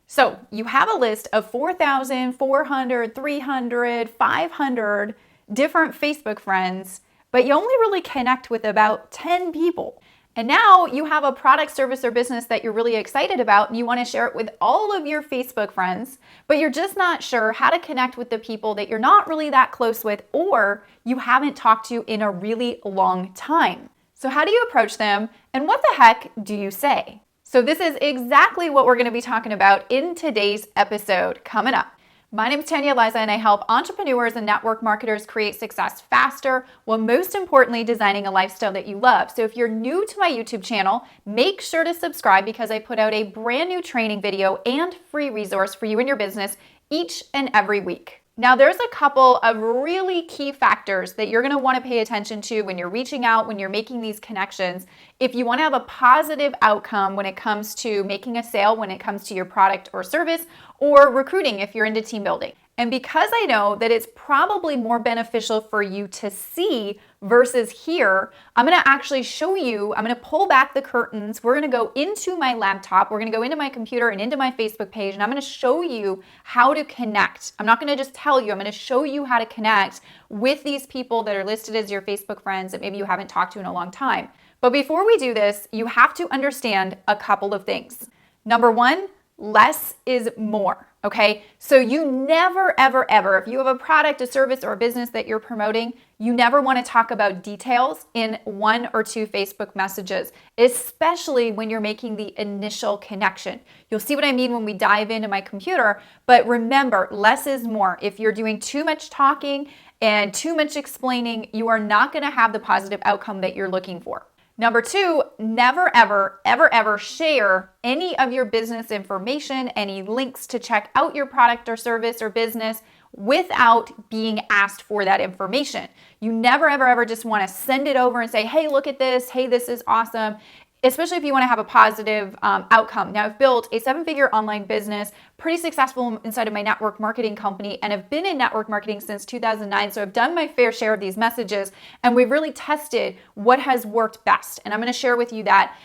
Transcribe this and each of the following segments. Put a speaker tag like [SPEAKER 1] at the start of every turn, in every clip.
[SPEAKER 1] So you have a list of 4,400, 300, 500 different Facebook friends, but you only really connect with about 10 people. And now you have a product, service, or business that you're really excited about and you want to share it with all of your Facebook friends, but you're just not sure how to connect with the people that you're not really that close with or you haven't talked to in a really long time. So how do you approach them and what the heck do you say? So this is exactly what we're going to be talking about in today's episode coming up. My name is Tanya and I help entrepreneurs and network marketers create success faster while most importantly designing a lifestyle that you love. So if you're new to my YouTube channel, make sure to subscribe because I put out a brand new training video and free resource for you and your business each and every week. Now, there's a couple of really key factors that you're going to want to pay attention to when you're reaching out, when you're making these connections. If you want to have a positive outcome when it comes to making a sale, when it comes to your product or service, or recruiting if you're into team building. And because I know that it's probably more beneficial for you to see versus hear, I'm going to actually show you, I'm going to pull back the curtains. We're going to go into my laptop. We're going to go into my computer and into my Facebook page, and I'm going to show you how to connect. I'm not going to just tell you, I'm going to show you how to connect with these people that are listed as your Facebook friends that maybe you haven't talked to in a long time. But before we do this, you have to understand a couple of things. Number one, less is more, okay? So you never, ever, ever, if you have a product, a service, or a business that you're promoting, you never want to talk about details in 1 or 2 Facebook messages, especially when you're making the initial connection. You'll see what I mean when we dive into my computer, but remember, less is more. If you're doing too much talking and too much explaining, you are not going to have the positive outcome that you're looking for. Number 2, never, ever, ever, ever share any of your business information, any links to check out your product or service or business without being asked for that information. You never, ever, ever just want to send it over and say, hey, look at this. Hey, this is awesome. Especially if you want to have a positive outcome. Now, I've built a 7-figure online business, pretty successful inside of my network marketing company, and have been in network marketing since 2009. So I've done my fair share of these messages, and we've really tested what has worked best. And I'm going to share with you that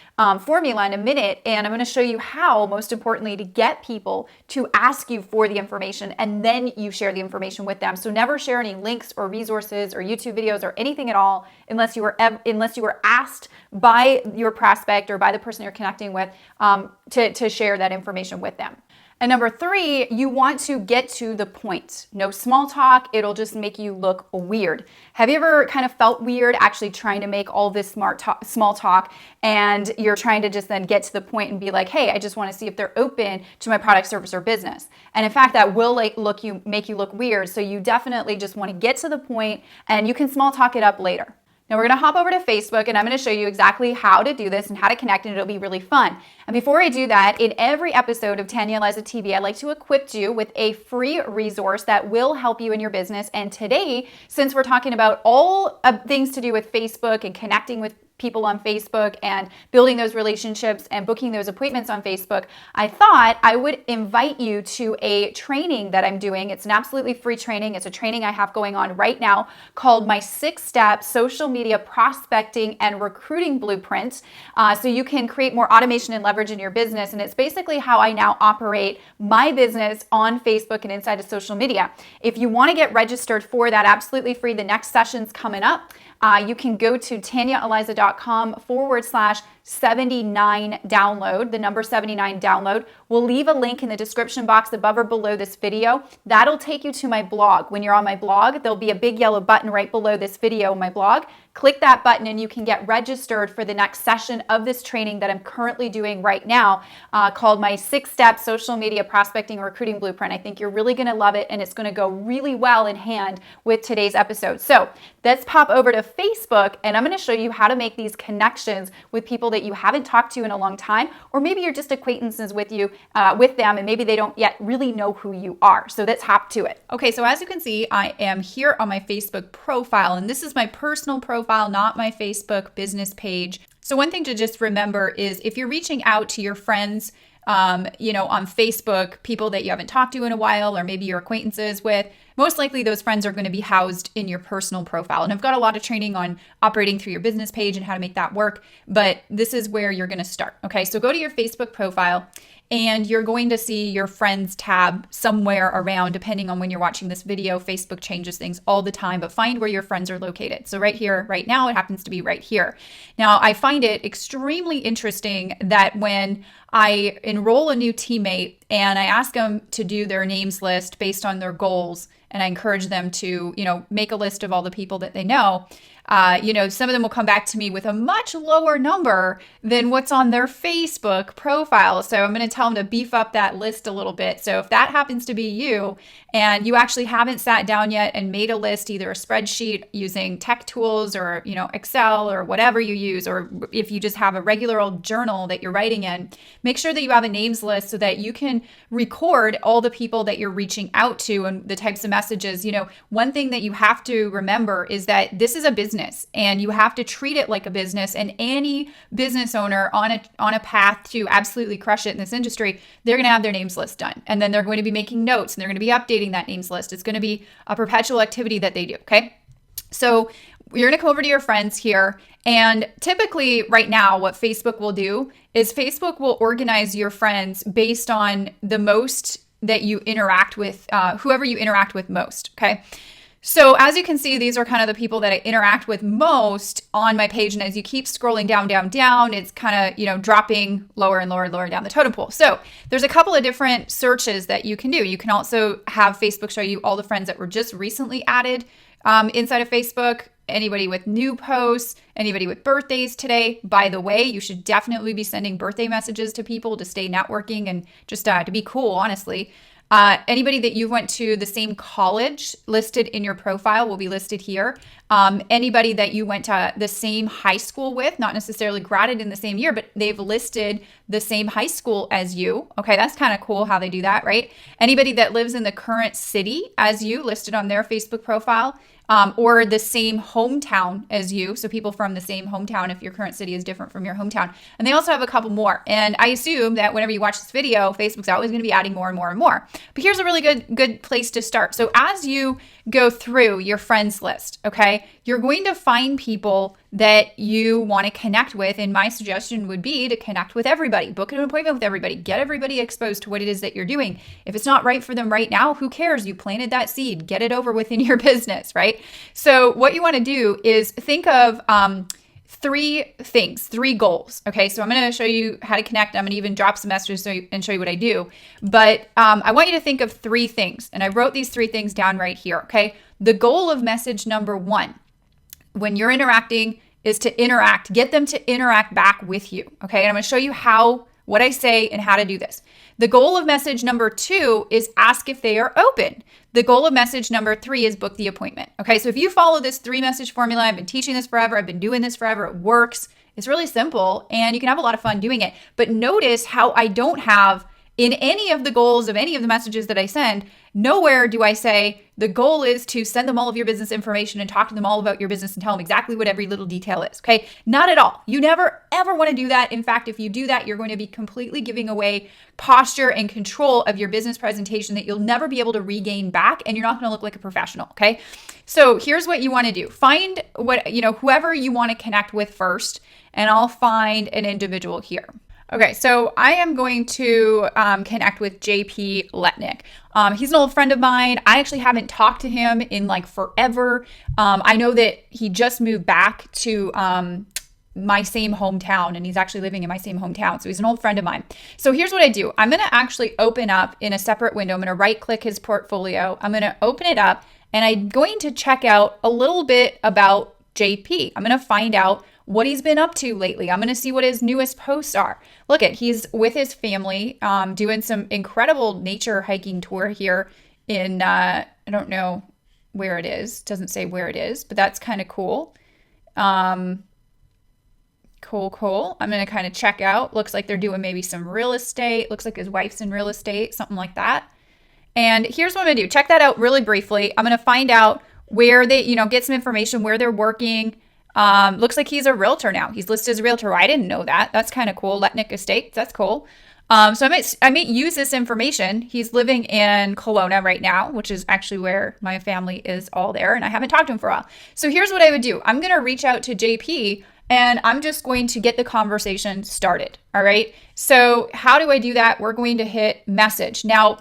[SPEAKER 1] formula in a minute, and I'm going to show you how, most importantly, to get people to ask you for the information, and then you share the information with them. So never share any links or resources or YouTube videos or anything at all unless you were asked by your prospect or by the person you're connecting with to share that information with them. And number 3, you want to get to the point. No small talk, it'll just make you look weird. Have you ever kind of felt weird actually trying to make all this small talk and you're trying to just then get to the point and be like, hey, I just want to see if they're open to my product, service, or business. And in fact, that will make you look weird. So you definitely just want to get to the point and you can small talk it up later. Now we're going to hop over to Facebook and I'm going to show you exactly how to do this and how to connect, and it'll be really fun. And before I do that, in every episode of Tanya TV, I like to equip you with a free resource that will help you in your business. And today, since we're talking about all things to do with Facebook and connecting with people on Facebook and building those relationships and booking those appointments on Facebook, I thought I would invite you to a training that I'm doing. It's an absolutely free training. It's a training I have going on right now called my 6-step social media prospecting and recruiting blueprint. So you can create more automation and leverage in your business. And it's basically how I now operate my business on Facebook and inside of social media. If you want to get registered for that absolutely free, the next session's coming up. You can go to tanyaeliza.com/79 download, the number 79 download. We'll leave a link in the description box above or below this video. That'll take you to my blog. When you're on my blog, there'll be a big yellow button right below this video on my blog. Click that button and you can get registered for the next session of this training that I'm currently doing right now called my 6-step social media prospecting and recruiting blueprint. I think you're really going to love it and it's going to go really well in hand with today's episode. So let's pop over to Facebook and I'm going to show you how to make these connections with people that you haven't talked to in a long time, or maybe you're just acquaintances with them and maybe they don't yet really know who you are. So let's hop to it. Okay, so as you can see, I am here on my Facebook profile, and this is my personal profile, not my Facebook business page. So one thing to just remember is if you're reaching out to your friends, on Facebook, people that you haven't talked to in a while, or maybe your acquaintances with, most likely those friends are going to be housed in your personal profile. And I've got a lot of training on operating through your business page and how to make that work, but this is where you're going to start. Okay, so go to your Facebook profile and you're going to see your friends tab somewhere around, depending on when you're watching this video. Facebook changes things all the time, but find where your friends are located. So right here, right now, it happens to be right here. Now, I find it extremely interesting that when I enroll a new teammate and I ask them to do their names list based on their goals, and I encourage them to, make a list of all the people that they know, some of them will come back to me with a much lower number than what's on their Facebook profile. So I'm going to tell them to beef up that list a little bit. So if that happens to be you and you actually haven't sat down yet and made a list, either a spreadsheet using tech tools or, Excel or whatever you use, or if you just have a regular old journal that you're writing in, make sure that you have a names list so that you can record all the people that you're reaching out to and the types of messages. One thing that you have to remember is that this is a business and you have to treat it like a business, and any business owner on a path to absolutely crush it in this industry, they're going to have their names list done, and then they're going to be making notes and they're going to be updating that names list. It's going to be a perpetual activity that they do. Okay, so you're going to come over to your friends here, and typically right now what Facebook will do is Facebook will organize your friends based on the most that you interact with, whoever you interact with most. Okay, so as you can see, these are kind of the people that I interact with most on my page. And as you keep scrolling down, it's kind of, dropping lower and lower down the totem pole. So there's a couple of different searches that you can do. You can also have Facebook show you all the friends that were just recently added inside of Facebook, anybody with new posts, anybody with birthdays today. By the way, you should definitely be sending birthday messages to people to stay networking and just to be cool, honestly. Anybody that you went to the same college listed in your profile will be listed here. Anybody that you went to the same high school with, not necessarily graded in the same year, but they've listed the same high school as you. Okay, that's kind of cool how they do that, right? Anybody that lives in the current city as you listed on their Facebook profile. Or the same hometown as you. So people from the same hometown if your current city is different from your hometown. And they also have a couple more. And I assume that whenever you watch this video, Facebook's always going to be adding more and more and more. But here's a really good place to start. So as you go through your friends list, okay, you're going to find people that you want to connect with. And my suggestion would be to connect with everybody, book an appointment with everybody, get everybody exposed to what it is that you're doing. If it's not right for them right now, who cares? You planted that seed, get it over with in your business, right? So what you want to do is think of three goals. Okay, so I'm going to show you how to connect. I'm going to even drop some messages and show you what I do. But I want you to think of three things. And I wrote these three things down right here. Okay, the goal of message number one, when you're interacting, is to get them to interact back with you. Okay, and I'm going to show you what I say and how to do this. The goal of message number two is ask if they are open. The goal of message number three is book the appointment. Okay, so if you follow this 3-message formula, I've been teaching this forever, I've been doing this forever, it works. It's really simple and you can have a lot of fun doing it. But notice how I don't have in any of the goals of any of the messages that I send, nowhere do I say the goal is to send them all of your business information and talk to them all about your business and tell them exactly what every little detail is. Okay, not at all. You never ever want to do that. In fact, if you do that, you're going to be completely giving away posture and control of your business presentation that you'll never be able to regain back, and you're not going to look like a professional. Okay, so here's what you want to do: find whoever you want to connect with first, and I'll find an individual here. Okay, so I am going to connect with JP Letnick. He's an old friend of mine. I actually haven't talked to him in like forever. I know that he just moved back to my same hometown, and he's actually living in my same hometown. So he's an old friend of mine. So here's what I do. I'm going to actually open up in a separate window. I'm going to right click his portfolio. I'm going to open it up, and I'm going to check out a little bit about JP. I'm going to find out what he's been up to lately. I'm going to see what his newest posts are. He's with his family doing some incredible nature hiking tour here in, I don't know where it is. Doesn't say where it is, but that's kind of cool. Cool. I'm going to kind of check out. Looks like they're doing maybe some real estate. Looks like his wife's in real estate, something like that. And here's what I'm going to do. Check that out really briefly. I'm going to find out where they, get some information, where they're working. Looks like he's a realtor now. He's listed as a realtor. I didn't know that. That's kind of cool. Letnick Estates. That's cool. So I might use this information. He's living in Kelowna right now, which is actually where my family is all there, and I haven't talked to him for a while. So here's what I would do. I'm going to reach out to JP, and I'm just going to get the conversation started. All right. So how do I do that? We're going to hit message. Now,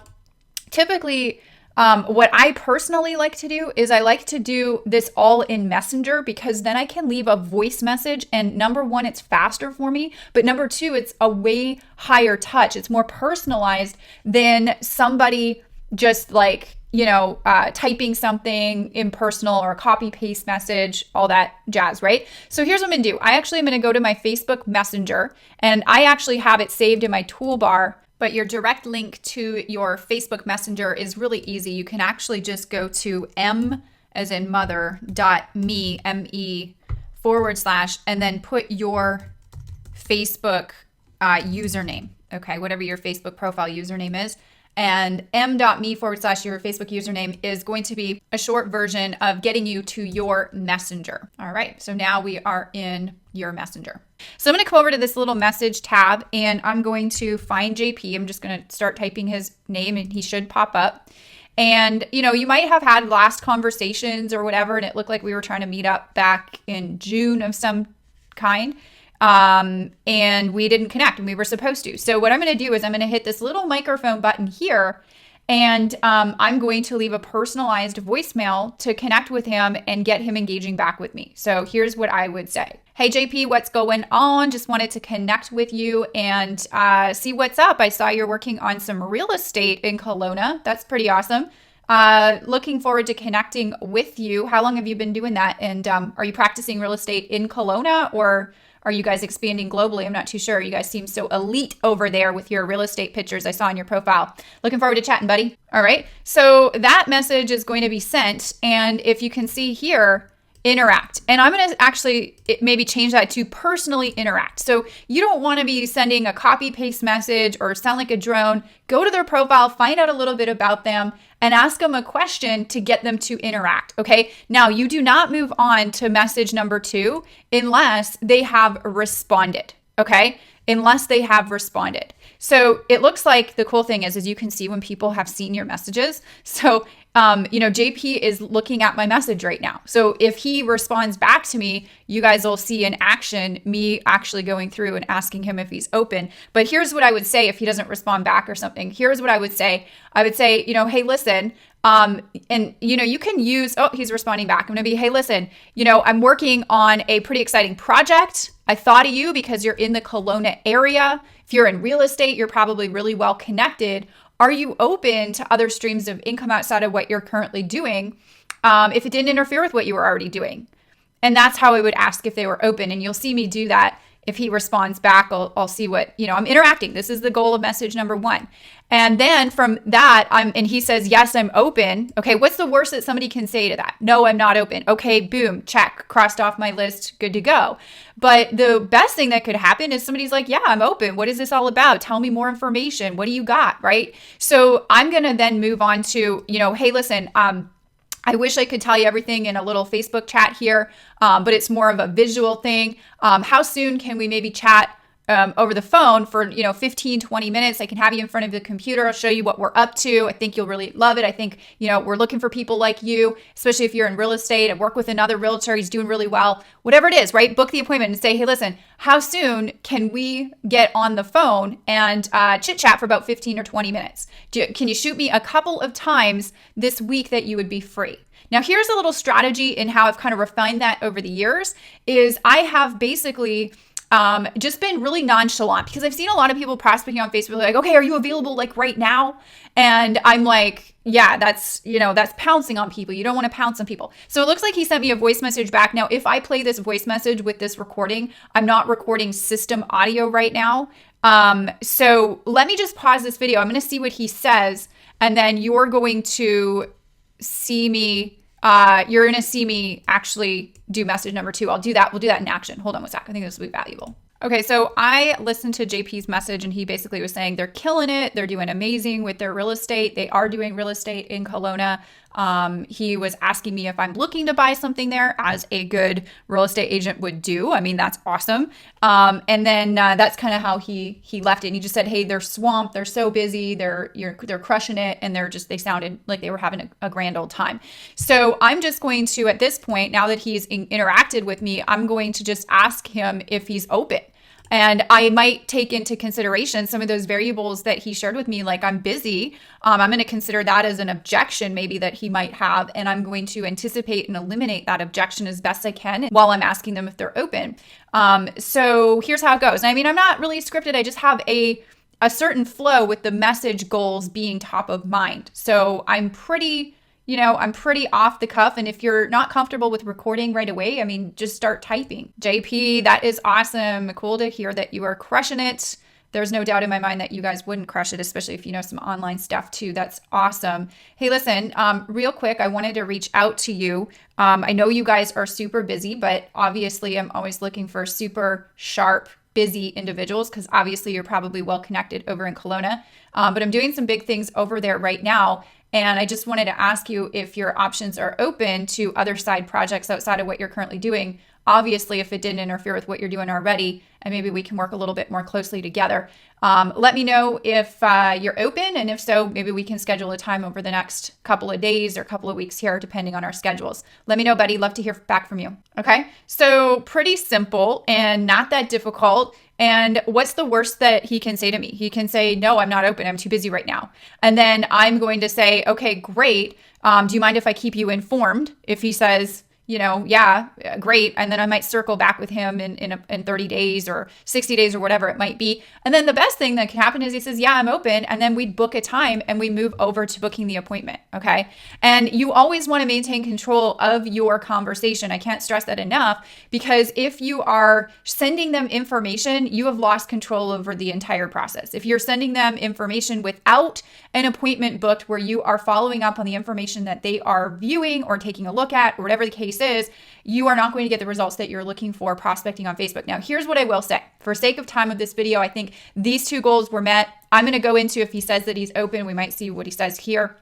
[SPEAKER 1] typically, what I personally like to do is I like to do this all in Messenger, because then I can leave a voice message, and number one, it's faster for me, but number two, it's a way higher touch. It's more personalized than somebody just like, typing something impersonal or a copy paste message, all that jazz, right? So here's what I'm gonna do. I actually am gonna go to my Facebook Messenger, and I actually have it saved in my toolbar. But your direct link to your Facebook Messenger is really easy. You can actually just go to m as in mother.me, M-E / and then put your Facebook username, okay, whatever your Facebook profile username is. And m.me / your Facebook username is going to be a short version of getting you to your messenger. All right, so now we are in your messenger. So I'm going to come over to this little message tab, and I'm going to find JP. I'm just going to start typing his name, and he should pop up. And, you might have had last conversations or whatever, and it looked like we were trying to meet up back in June of some kind. And we didn't connect, and we were supposed to. So what I'm going to do is I'm going to hit this little microphone button here, and I'm going to leave a personalized voicemail to connect with him and get him engaging back with me. So here's what I would say. Hey, JP, what's going on? Just wanted to connect with you and see what's up. I saw you're working on some real estate in Kelowna. That's pretty awesome. Looking forward to connecting with you. How long have you been doing that? And are you practicing real estate in Kelowna, or are you guys expanding globally? I'm not too sure. You guys seem so elite over there with your real estate pictures I saw on your profile. Looking forward to chatting, buddy. All right. So that message is going to be sent. And if you can see here, interact. And I'm going to actually maybe change that to personally interact. So you don't want to be sending a copy paste message or sound like a drone. Go to their profile, find out a little bit about them, and ask them a question to get them to interact. Okay. Now you do not move on to message number 2 unless they have responded. Okay. Unless they have responded. So it looks like the cool thing is you can see when people have seen your messages. So, JP is looking at my message right now. So if he responds back to me, you guys will see in action me actually going through and asking him if he's open. But here's what I would say if he doesn't respond back or something. Here's what I would say. I would say, hey, listen, and you can use, he's responding back. I'm going to be, hey, listen, I'm working on a pretty exciting project. I thought of you because you're in the Kelowna area. If you're in real estate, you're probably really well connected. Are you open to other streams of income outside of what you're currently doing, if it didn't interfere with what you were already doing? And that's how I would ask if they were open. And you'll see me do that. If he responds back, I'll see what, I'm interacting. This is the goal of message number 1. And then from that, and he says, yes, I'm open. Okay, what's the worst that somebody can say to that? No, I'm not open. Okay, boom, check, crossed off my list, good to go. But the best thing that could happen is somebody's like, yeah, I'm open. What is this all about? Tell me more information. What do you got, right? So I'm going to then move on to, hey, listen, I wish I could tell you everything in a little Facebook chat here, but it's more of a visual thing. How soon can we maybe chat over the phone for 15, 20 minutes? I can have you in front of the computer. I'll show you what we're up to. I think you'll really love it. I think, we're looking for people like you, especially if you're in real estate. I work with another realtor. He's doing really well. Whatever it is, right? Book the appointment and say, hey, listen, how soon can we get on the phone and chit chat for about 15 or 20 minutes? Can you shoot me a couple of times this week that you would be free? Now, here's a little strategy in how I've kind of refined that over the years is I have basically just been really nonchalant, because I've seen a lot of people prospecting on Facebook like, okay, are you available like right now? And I'm like, yeah, that's pouncing on people. You don't want to pounce on people. So it looks like he sent me a voice message back. Now, if I play this voice message with this recording, I'm not recording system audio right now. So let me just pause this video. I'm going to see what he says. And then you're going to see me actually do message number 2. I'll do that. We'll do that in action. Hold on one sec. I think this will be valuable. Okay, so I listened to JP's message, and he basically was saying they're killing it. They're doing amazing with their real estate. They are doing real estate in Kelowna. He was asking me if I'm looking to buy something there, as a good real estate agent would do. I mean, that's awesome. And then that's kind of how he left it. And he just said, hey, they're swamped. They're so busy. They're crushing it. And they sounded like they were having a grand old time. So I'm just going to, at this point, now that he's interacted with me, I'm going to just ask him if he's open. And I might take into consideration some of those variables that he shared with me, like I'm busy. I'm going to consider that as an objection maybe that he might have. And I'm going to anticipate and eliminate that objection as best I can while I'm asking them if they're open. So here's how it goes. I mean, I'm not really scripted. I just have a certain flow with the message goals being top of mind. So I'm pretty off the cuff. And if you're not comfortable with recording right away, I mean, just start typing. JP, that is awesome. Cool to hear that you are crushing it. There's no doubt in my mind that you guys wouldn't crush it, especially if you know some online stuff too. That's awesome. Hey, listen, real quick, I wanted to reach out to you. I know you guys are super busy, but obviously I'm always looking for super sharp, busy individuals, because obviously you're probably well connected over in Kelowna. But I'm doing some big things over there right now. And I just wanted to ask you if your options are open to other side projects outside of what you're currently doing. Obviously, if it didn't interfere with what you're doing already, and maybe we can work a little bit more closely together. Let me know if you're open, and if so, maybe we can schedule a time over the next couple of days or couple of weeks here, depending on our schedules. Let me know, buddy. Love to hear back from you. Okay, so pretty simple and not that difficult. And what's the worst that he can say to me? He can say, no, I'm not open. I'm too busy right now. And then I'm going to say, okay, great. Do you mind if I keep you informed? If he says, yeah, great. And then I might circle back with him in 30 days or 60 days or whatever it might be. And then the best thing that can happen is he says, yeah, I'm open. And then we'd book a time and we move over to booking the appointment. Okay. And you always want to maintain control of your conversation. I can't stress that enough, because if you are sending them information, you have lost control over the entire process. If you're sending them information without an appointment booked, where you are following up on the information that they are viewing or taking a look at, or whatever the case is, you are not going to get the results that you're looking for prospecting on Facebook. Now, here's what I will say. For sake of time of this video, I think these two goals were met. I'm going to go into, if he says that he's open, we might see what he says here.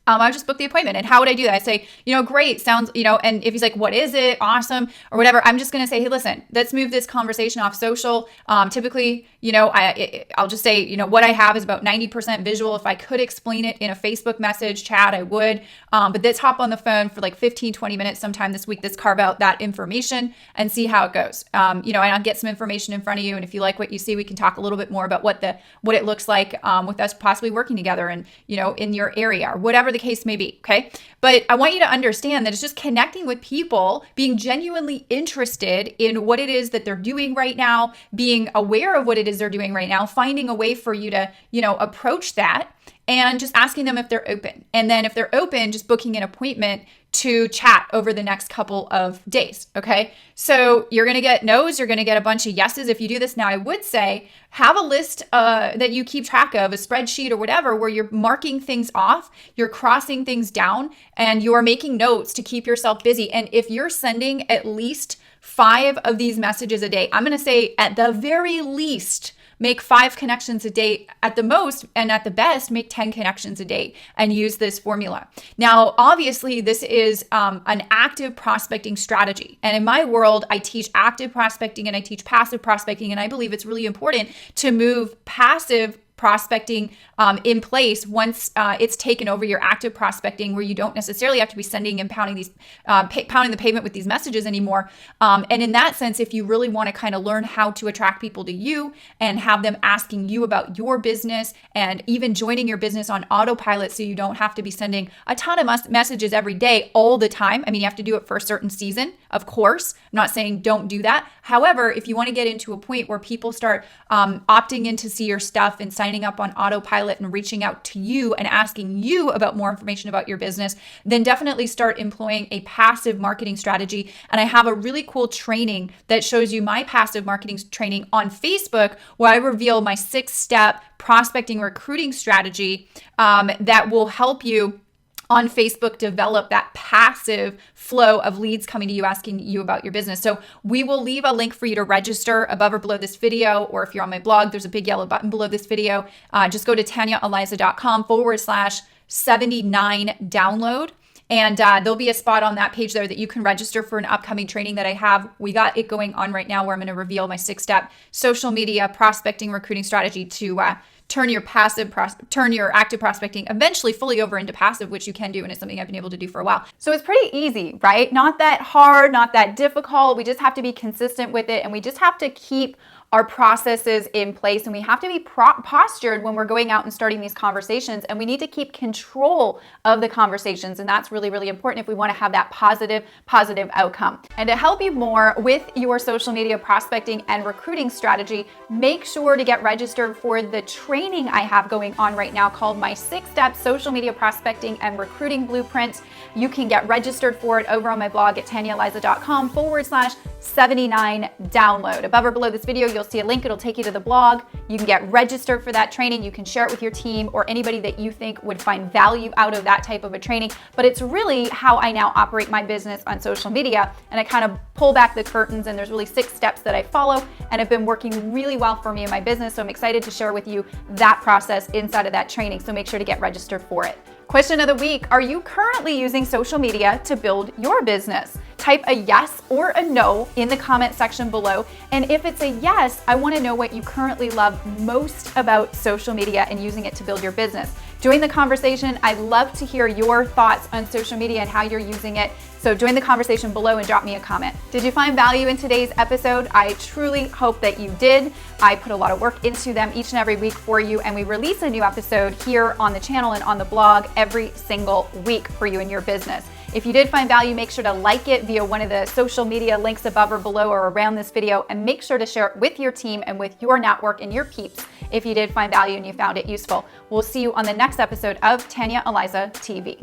[SPEAKER 1] I just book the appointment. And how would I do that? I say, great, sounds, and if he's like, what is it? Awesome, or whatever, I'm just going to say, hey, listen, let's move this conversation off social. Typically, I'll just say, what I have is about 90% visual. If I could explain it in a Facebook message chat, I would. But let's hop on the phone for like 15, 20 minutes sometime this week. Let's carve out that information and see how it goes. And I'll get some information in front of you. And if you like what you see, we can talk a little bit more about what it looks like with us possibly working together and, in your area or whatever the case may be. Okay. But I want you to understand that it's just connecting with people, being genuinely interested in what it is that they're doing right now, being aware of what it is they're doing right now, finding a way for you to, approach that, and just asking them if they're open. And then if they're open, just booking an appointment to chat over the next couple of days. Okay. So you're going to get no's, you're going to get a bunch of yeses if you do this. Now, I would say have a list that you keep track of, a spreadsheet or whatever, where you're marking things off, you're crossing things down, and you're making notes to keep yourself busy. And if you're sending at least 5 of these messages a day, I'm going to say at the very least, make 5 connections a day at the most, and at the best, make 10 connections a day, and use this formula. Now, obviously, this is an active prospecting strategy. And in my world, I teach active prospecting and I teach passive prospecting. And I believe it's really important to move passive prospecting in place once it's taken over your active prospecting, where you don't necessarily have to be sending and pounding the pavement with these messages anymore. And in that sense, if you really want to kind of learn how to attract people to you and have them asking you about your business, and even joining your business on autopilot, so you don't have to be sending a ton of messages every day all the time. I mean, you have to do it for a certain season, of course. I'm not saying don't do that. However, if you want to get into a point where people start opting in to see your stuff and signing up on autopilot and reaching out to you and asking you about more information about your business, then definitely start employing a passive marketing strategy. And I have a really cool training that shows you my passive marketing training on Facebook, where I reveal my 6-step prospecting recruiting strategy that will help you on Facebook develop that passive flow of leads coming to you asking you about your business. So we will leave a link for you to register above or below this video, or if you're on my blog, there's a big yellow button below this video. Just go to tanyaeliza.com/79 download. And there'll be a spot on that page there that you can register for an upcoming training that I have. We got it going on right now where I'm going to reveal my 6-step social media prospecting recruiting strategy to turn your active prospecting eventually fully over into passive, which you can do, and it's something I've been able to do for a while. So it's pretty easy, right? Not that hard, not that difficult. We just have to be consistent with it, and we just have to keep our processes in place, and we have to be postured when we're going out and starting these conversations, and we need to keep control of the conversations, and that's really, really important if we want to have that positive outcome. And to help you more with your social media prospecting and recruiting strategy, make sure to get registered for the training I have going on right now called my 6-step social media prospecting and recruiting blueprint. You can get registered for it over on my blog at tanyaeliza.com/79 download. Above or below this video, you'll see a link. It'll take you to the blog. You can get registered for that training. You can share it with your team or anybody that you think would find value out of that type of a training. But it's really how I now operate my business on social media. And I kind of pull back the curtains, and there's really 6 steps that I follow and have been working really well for me in my business. So I'm excited to share with you that process inside of that training. So make sure to get registered for it. Question of the week: are you currently using social media to build your business? Type a yes or a no in the comment section below. And if it's a yes, I want to know what you currently love most about social media and using it to build your business. Join the conversation. I'd love to hear your thoughts on social media and how you're using it. So join the conversation below and drop me a comment. Did you find value in today's episode? I truly hope that you did. I put a lot of work into them each and every week for you, and we release a new episode here on the channel and on the blog every single week for you and your business. If you did find value, make sure to like it via one of the social media links above or below or around this video, and make sure to share it with your team and with your network and your peeps if you did find value and you found it useful. We'll see you on the next episode of Tanya Eliza TV.